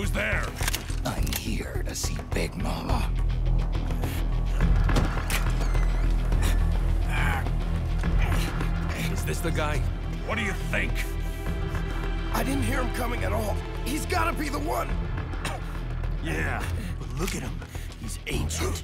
Who's there? I'm here to see Big Mama. Is this the guy? What do you think? I didn't hear him coming at all. He's gotta be the one! Yeah, but look at him. He's ancient.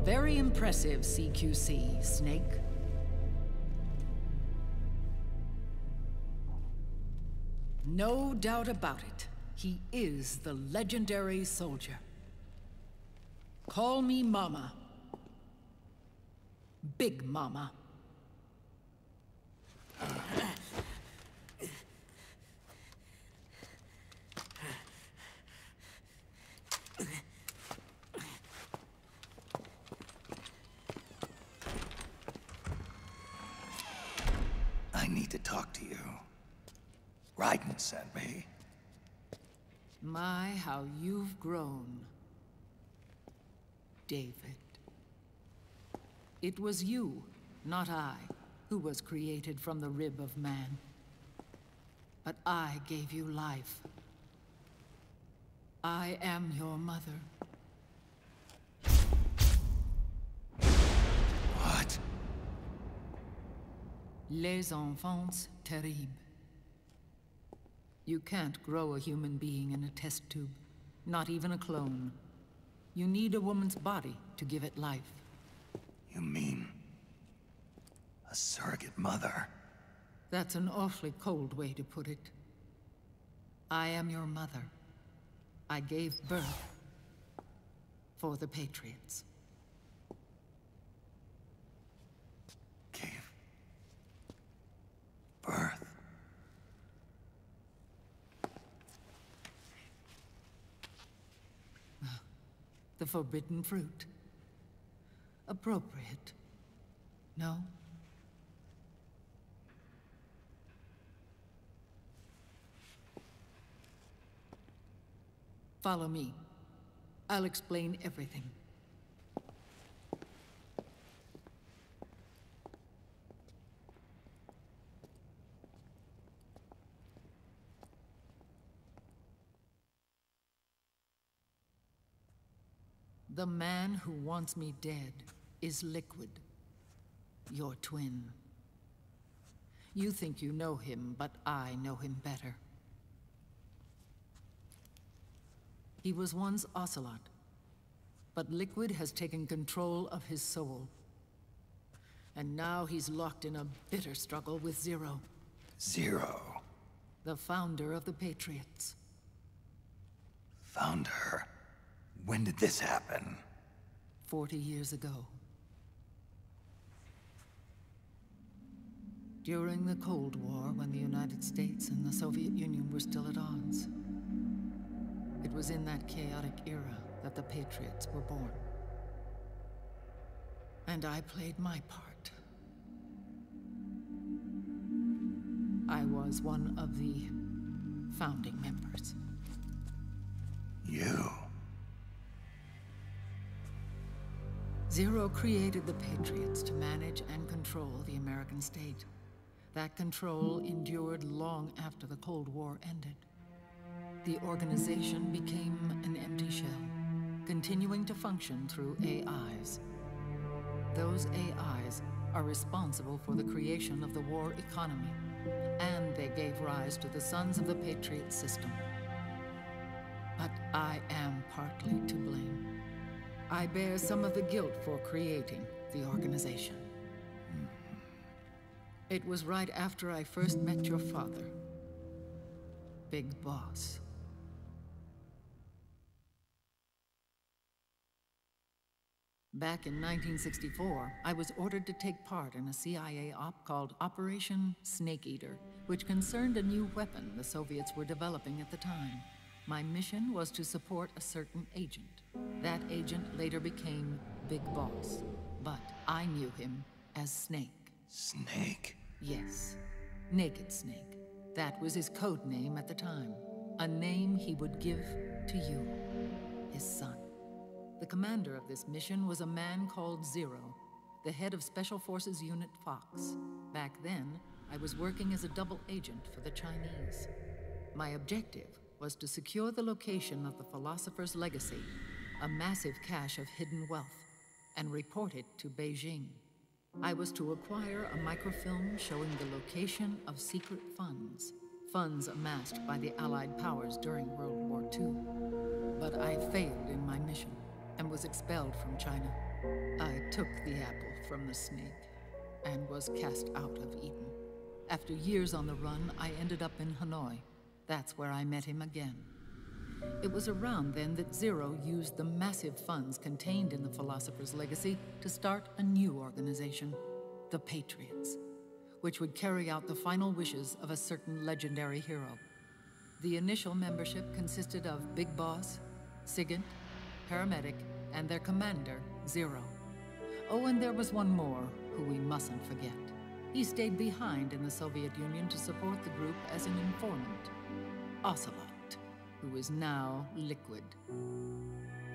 Very impressive, CQC, Snake. No doubt about it. He is the legendary soldier. Call me Mama. Big Mama. I need to talk to you. Raiden sent me. My, how you've grown, David. It was you, not I, who was created from the rib of man. But I gave you life. I am your mother. What? Les enfants terribles. You can't grow a human being in a test tube, not even a clone. You need a woman's body to give it life. You mean a surrogate mother? That's an awfully cold way to put it. I am your mother. I gave birth for the Patriots. Gave birth? The forbidden fruit. Appropriate. No? Follow me. I'll explain everything. The man who wants me dead is Liquid, your twin. You think you know him, but I know him better. He was once Ocelot, but Liquid has taken control of his soul. And now he's locked in a bitter struggle with Zero. Zero? The founder of the Patriots. Founder? When did this happen? 40 years ago. During the Cold War, when the United States and the Soviet Union were still at odds. It was in that chaotic era that the Patriots were born. And I played my part. I was one of the founding members. You? Zero created the Patriots to manage and control the American state. That control endured long after the Cold War ended. The organization became an empty shell, continuing to function through AIs. Those AIs are responsible for the creation of the war economy, and they gave rise to the Sons of the Patriot system. But I am partly to blame. I bear some of the guilt for creating the organization. It was right after I first met your father, Big Boss. Back in 1964, I was ordered to take part in a CIA op called Operation Snake Eater, which concerned a new weapon the Soviets were developing at the time. My mission was to support a certain agent. That agent later became Big Boss, but I knew him as Snake. Snake? Yes, Naked Snake. That was his code name at the time, a name he would give to you, his son. The commander of this mission was a man called Zero, the head of Special Forces Unit Fox. Back then, I was working as a double agent for the Chinese. My objective was to secure the location of the Philosopher's Legacy, a massive cache of hidden wealth, and report it to Beijing. I was to acquire a microfilm showing the location of secret funds, funds amassed by the Allied powers during World War II. But I failed in my mission and was expelled from China. I took the apple from the snake and was cast out of Eden. After years on the run, I ended up in Hanoi. That's where I met him again. It was around then that Zero used the massive funds contained in the Philosopher's Legacy to start a new organization, the Patriots, which would carry out the final wishes of a certain legendary hero. The initial membership consisted of Big Boss, Sigint, Paramedic, and their commander, Zero. Oh, and there was one more who we mustn't forget. He stayed behind in the Soviet Union to support the group as an informant, Ocelot, who is now Liquid.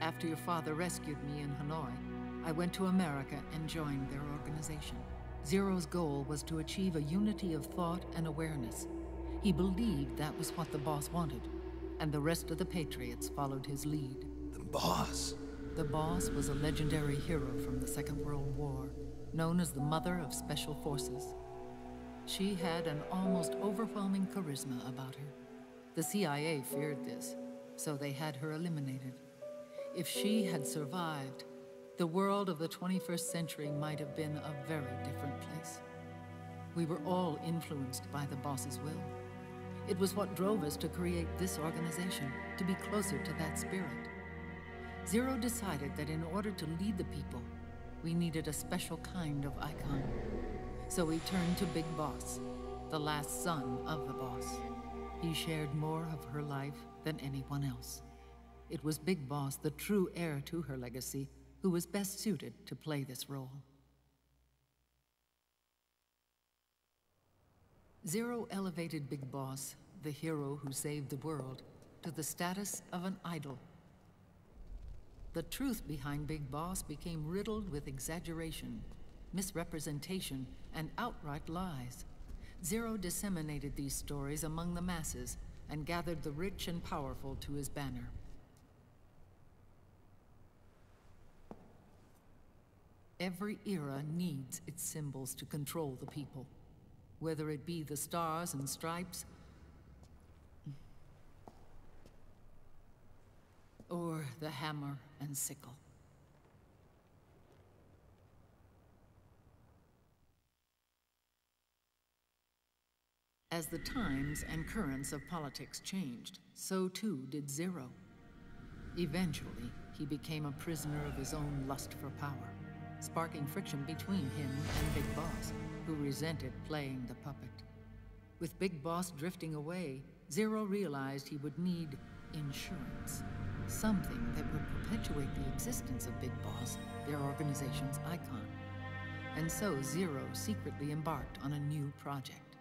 After your father rescued me in Hanoi, I went to America and joined their organization. Zero's goal was to achieve a unity of thought and awareness. He believed that was what the boss wanted, and the rest of the Patriots followed his lead. The boss? The boss was a legendary hero from the Second World War, known as the Mother of Special Forces. She had an almost overwhelming charisma about her. The CIA feared this, so they had her eliminated. If she had survived, the world of the 21st century might have been a very different place. We were all influenced by the boss's will. It was what drove us to create this organization, to be closer to that spirit. Zero decided that in order to lead the people, we needed a special kind of icon. So he turned to Big Boss, the last son of the boss. He shared more of her life than anyone else. It was Big Boss, the true heir to her legacy, who was best suited to play this role. Zero elevated Big Boss, the hero who saved the world, to the status of an idol. The truth behind Big Boss became riddled with exaggeration, misrepresentation, and outright lies. Zero disseminated these stories among the masses and gathered the rich and powerful to his banner. Every era needs its symbols to control the people, whether it be the stars and stripes, or the hammer and sickle. As the times and currents of politics changed, so too did Zero. Eventually, he became a prisoner of his own lust for power, sparking friction between him and Big Boss, who resented playing the puppet. With Big Boss drifting away, Zero realized he would need insurance. Something that would perpetuate the existence of Big Boss, their organization's icon. And so Zero secretly embarked on a new project,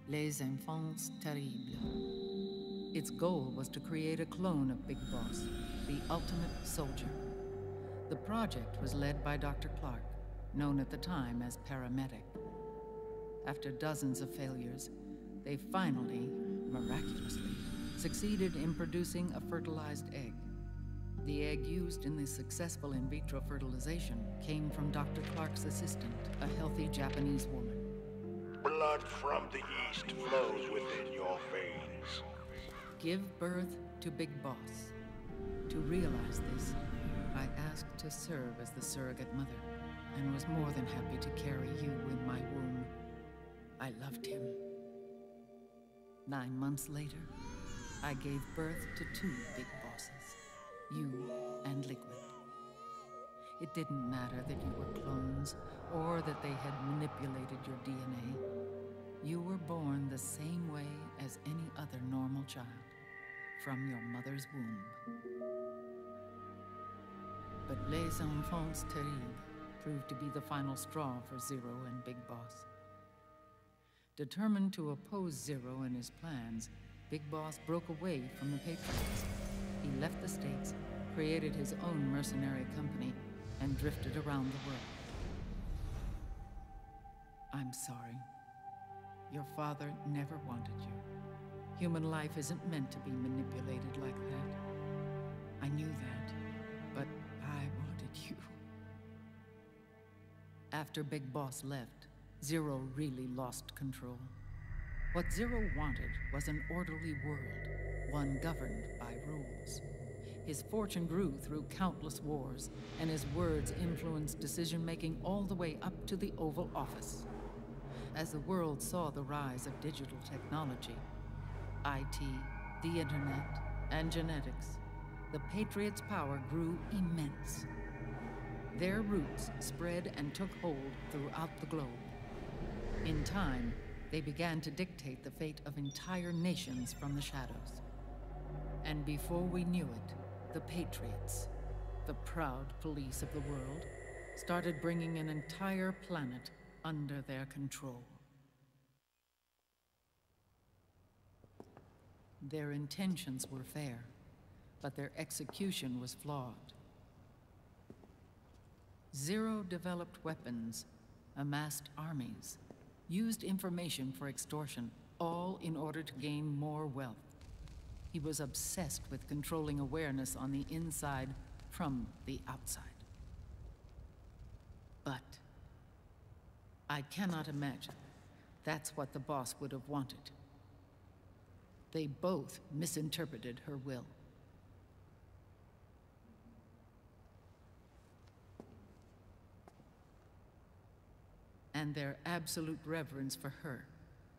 Les Enfants Terribles. Its goal was to create a clone of Big Boss, the ultimate soldier. The project was led by Dr. Clark, known at the time as Paramedic. After dozens of failures, they finally, miraculously, succeeded in producing a fertilized egg. The egg used in the successful in vitro fertilization came from Dr. Clark's assistant, a healthy Japanese woman. Blood from the east flows within your veins. Give birth to Big Boss. To realize this, I asked to serve as the surrogate mother, and was more than happy to carry you in my womb. I loved him. 9 months later, I gave birth to 2 Big Bosses, you and Liquid. It didn't matter that you were clones, or that they had manipulated your DNA. You were born the same way as any other normal child, from your mother's womb. But Les Enfants Terribles proved to be the final straw for Zero and Big Boss. Determined to oppose Zero and his plans, Big Boss broke away from the Patriots. He left the States, created his own mercenary company, and drifted around the world. I'm sorry. Your father never wanted you. Human life isn't meant to be manipulated like that. I knew that, but I wanted you. After Big Boss left, Zero really lost control. What Zero wanted was an orderly world, one governed by rules. His fortune grew through countless wars, and his words influenced decision-making all the way up to the Oval Office. As the world saw the rise of digital technology, IT, the internet, and genetics, the Patriots' power grew immense. Their roots spread and took hold throughout the globe. In time, they began to dictate the fate of entire nations from the shadows. And before we knew it, the Patriots, the proud police of the world, started bringing an entire planet under their control. Their intentions were fair, but their execution was flawed. Zero developed weapons, amassed armies, used information for extortion, all in order to gain more wealth. He was obsessed with controlling awareness on the inside from the outside. But I cannot imagine that's what the boss would have wanted. They both misinterpreted her will. And their absolute reverence for her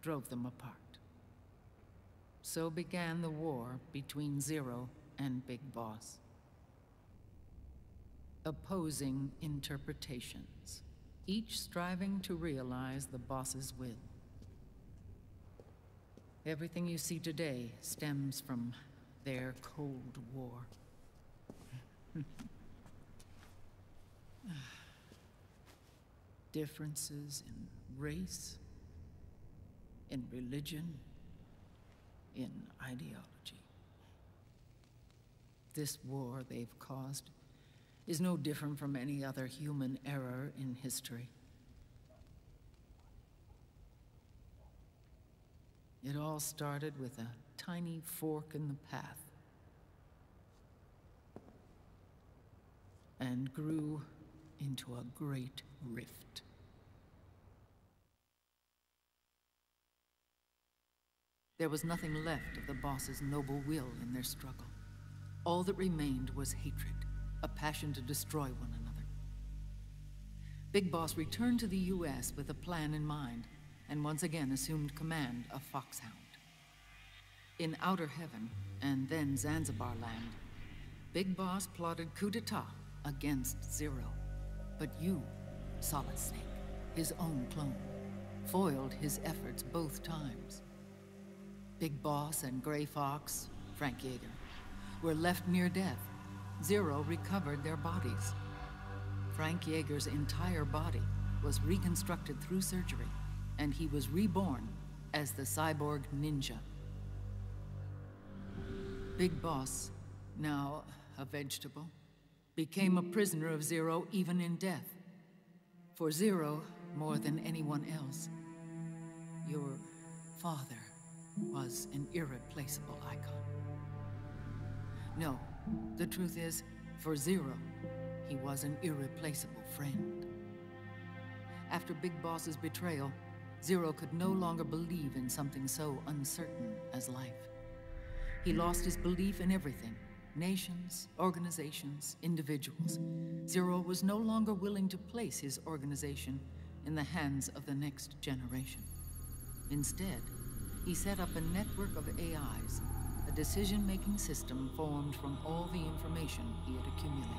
drove them apart. So began the war between Zero and Big Boss. Opposing interpretations, each striving to realize the boss's will. Everything you see today stems from their Cold War. Differences in race, in religion, in ideology. This war they've caused is no different from any other human error in history. It all started with a tiny fork in the path and grew into a great rift. There was nothing left of the boss's noble will in their struggle. All that remained was hatred, a passion to destroy one another. Big Boss returned to the US with a plan in mind, and once again assumed command of Foxhound. In Outer Heaven, and then Zanzibar Land, Big Boss plotted coup d'etat against Zero. But you, Solid Snake, his own clone, foiled his efforts both times. Big Boss and Gray Fox, Frank Yeager, were left near death. Zero recovered their bodies. Frank Yeager's entire body was reconstructed through surgery, and he was reborn as the cyborg ninja. Big Boss, now a vegetable, became a prisoner of Zero even in death. For Zero, more than anyone else, your father was an irreplaceable icon. No, the truth is, for Zero, he was an irreplaceable friend. After Big Boss's betrayal, Zero could no longer believe in something so uncertain as life. He lost his belief in everything. Nations, organizations, individuals. Zero was no longer willing to place his organization in the hands of the next generation. Instead, he set up a network of AIs, a decision-making system formed from all the information he had accumulated.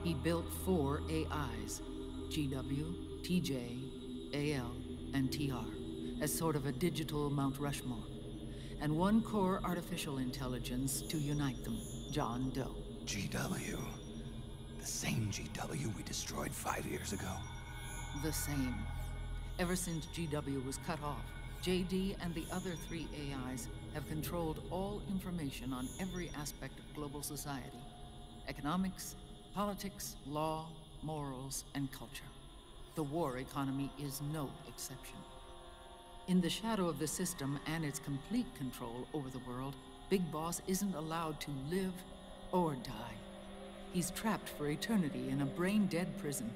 He built 4 AIs, GW, TJ, AL, and TR, as sort of a digital Mount Rushmore, and 1 core artificial intelligence to unite them, John Doe. GW. The same GW we destroyed 5 years ago. The same. Ever since GW was cut off, JD and the other 3 AIs have controlled all information on every aspect of global society. Economics, politics, law, morals, and culture. The war economy is no exception. In the shadow of the system and its complete control over the world, Big Boss isn't allowed to live or die. He's trapped for eternity in a brain-dead prison.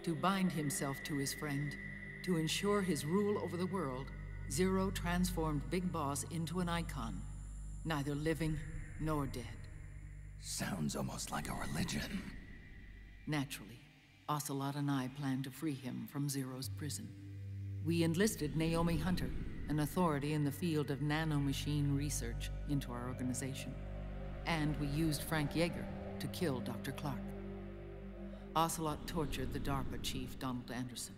To bind himself to his friend, to ensure his rule over the world, Zero transformed Big Boss into an icon, neither living nor dead. Sounds almost like a religion. Naturally, Ocelot and I plan to free him from Zero's prison. We enlisted Naomi Hunter, an authority in the field of nanomachine research, into our organization. And we used Frank Yeager to kill Dr. Clark. Ocelot tortured the DARPA chief, Donald Anderson,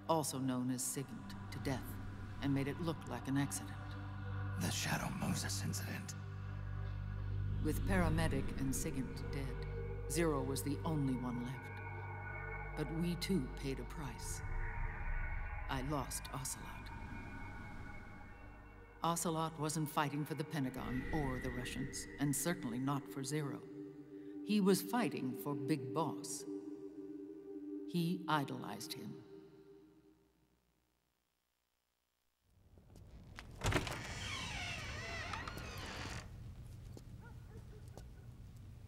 also known as Sigint, to death, and made it look like an accident. The Shadow Moses incident. With Paramedic and Sigint dead, Zero was the only one left. But we too paid a price. I lost Ocelot. Ocelot wasn't fighting for the Pentagon or the Russians, and certainly not for Zero. He was fighting for Big Boss. He idolized him.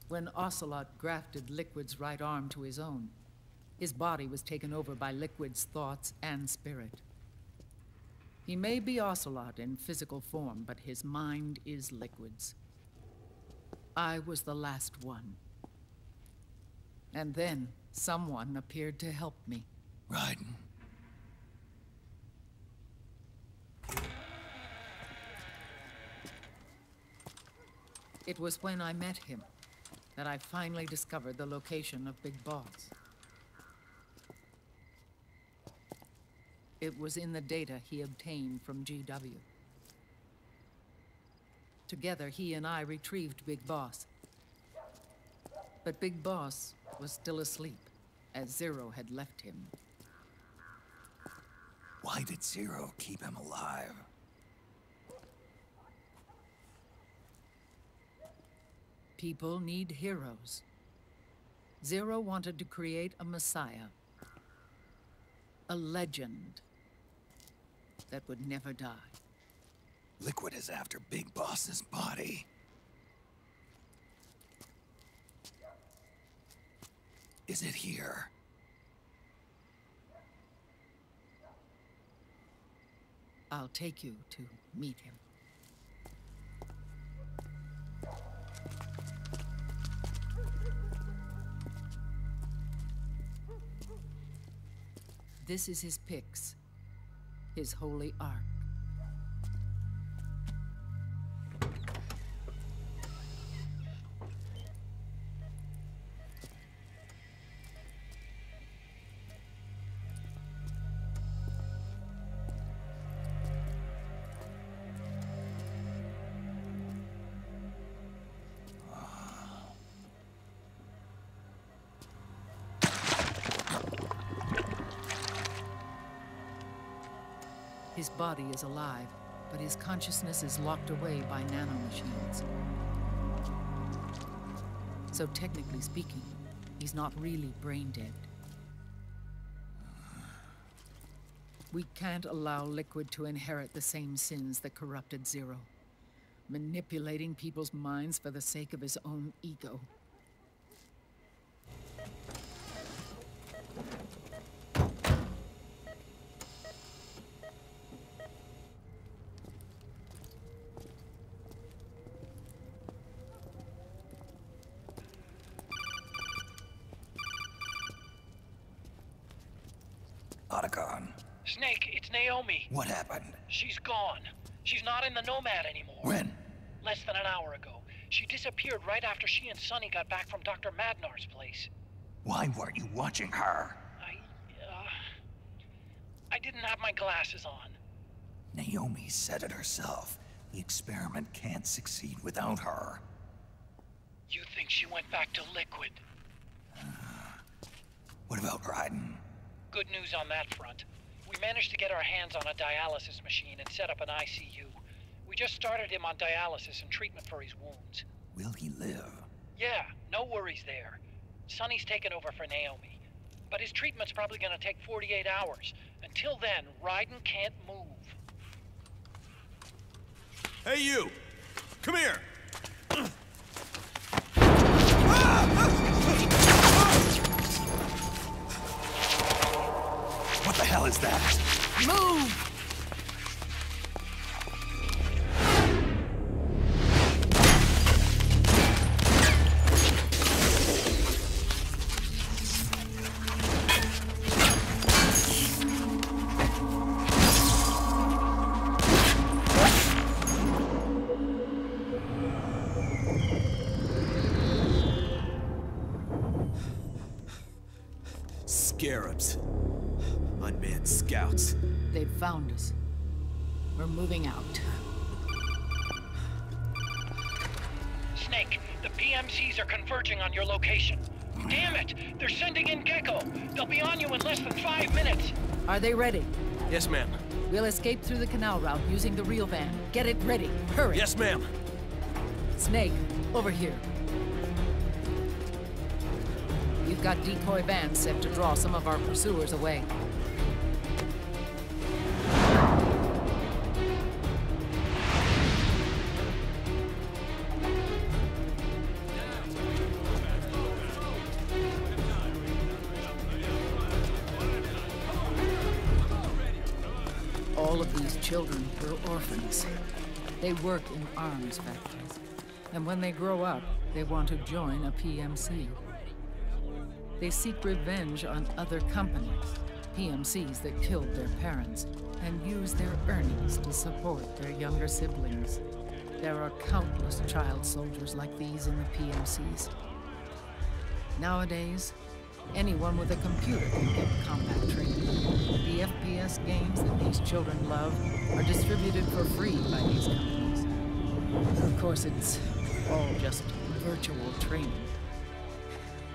When Ocelot grafted Liquid's right arm to his own, his body was taken over by Liquid's thoughts and spirit. He may be Ocelot in physical form, but his mind is Liquid's. I was the last one. And then someone appeared to help me. Raiden. It was when I met him that I finally discovered the location of Big Boss. It was in the data he obtained from GW. Together, he and I retrieved Big Boss. But Big Boss was still asleep, as Zero had left him. Why did Zero keep him alive? People need heroes. Zero wanted to create a messiah. A legend that would never die. Liquid is after Big Boss's body. Is it here? I'll take you to meet him. This is his pyx, his holy ark. His body is alive, but his consciousness is locked away by nanomachines. So technically speaking, he's not really brain dead. We can't allow Liquid to inherit the same sins that corrupted Zero, manipulating people's minds for the sake of his own ego. Otacon. Snake, it's Naomi. What happened? She's gone. She's not in the Nomad anymore. When? Less than an hour ago. She disappeared right after she and Sonny got back from Dr. Madnar's place. Why weren't you watching her? I didn't have my glasses on. Naomi said it herself. The experiment can't succeed without her. You think she went back to Liquid? What about Raiden? Good news on that front. We managed to get our hands on a dialysis machine and set up an ICU. We just started him on dialysis and treatment for his wounds. Will he live? Yeah, no worries there. Sonny's taken over for Naomi. But his treatment's probably gonna take 48 hours. Until then, Raiden can't move. Hey, you! Come here! What the hell is that? Move! Scarabs. Unmanned scouts. They've found us. We're moving out. Snake, the PMCs are converging on your location. Damn it! They're sending in Gecko! They'll be on you in less than 5 minutes! Are they ready? Yes, ma'am. We'll escape through the canal route using the real van. Get it ready. Hurry. Yes, ma'am. Snake, over here. We've got decoy vans set to draw some of our pursuers away. All of these children were orphans. They work in arms factories. And when they grow up, they want to join a PMC. They seek revenge on other companies, PMCs that killed their parents, and use their earnings to support their younger siblings. There are countless child soldiers like these in the PMCs. Nowadays, anyone with a computer can get combat training. The FPS games that these children love are distributed for free by these companies. Of course, it's all just virtual training.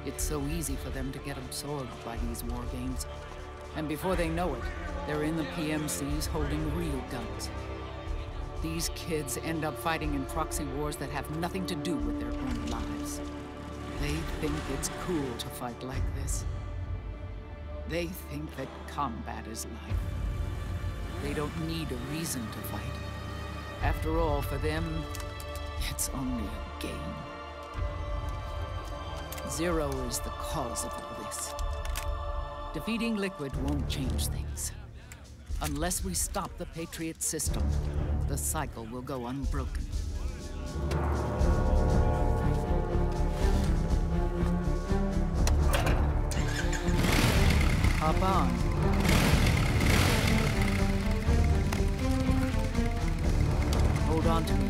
It's so easy for them to get absorbed by these war games. And before they know it, they're in the PMCs holding real guns. These kids end up fighting in proxy wars that have nothing to do with their own lives. They think it's cool to fight like this. They think that combat is life. They don't need a reason to fight. After all, for them, it's only a game. Zero is the cause of all this. Defeating Liquid won't change things. Unless we stop the Patriot system, the cycle will go unbroken. Hop on. Hold on to me.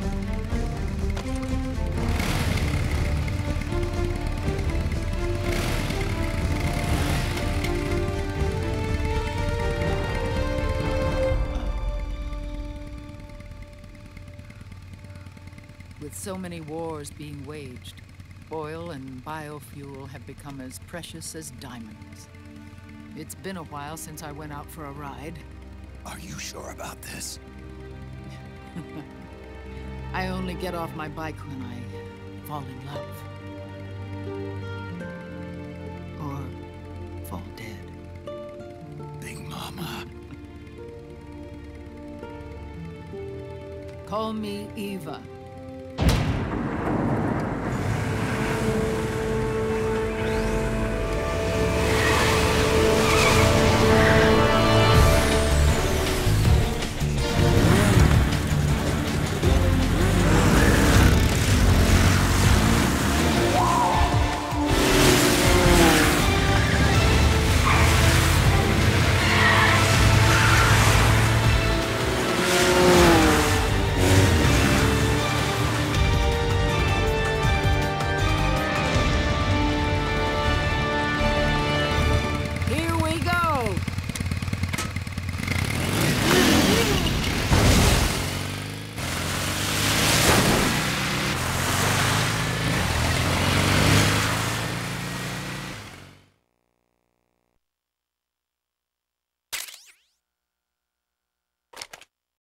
With so many wars being waged, oil and biofuel have become as precious as diamonds. It's been a while since I went out for a ride. Are you sure about this? I only get off my bike when I fall in love. Or fall dead. Big Mama. Call me Eva.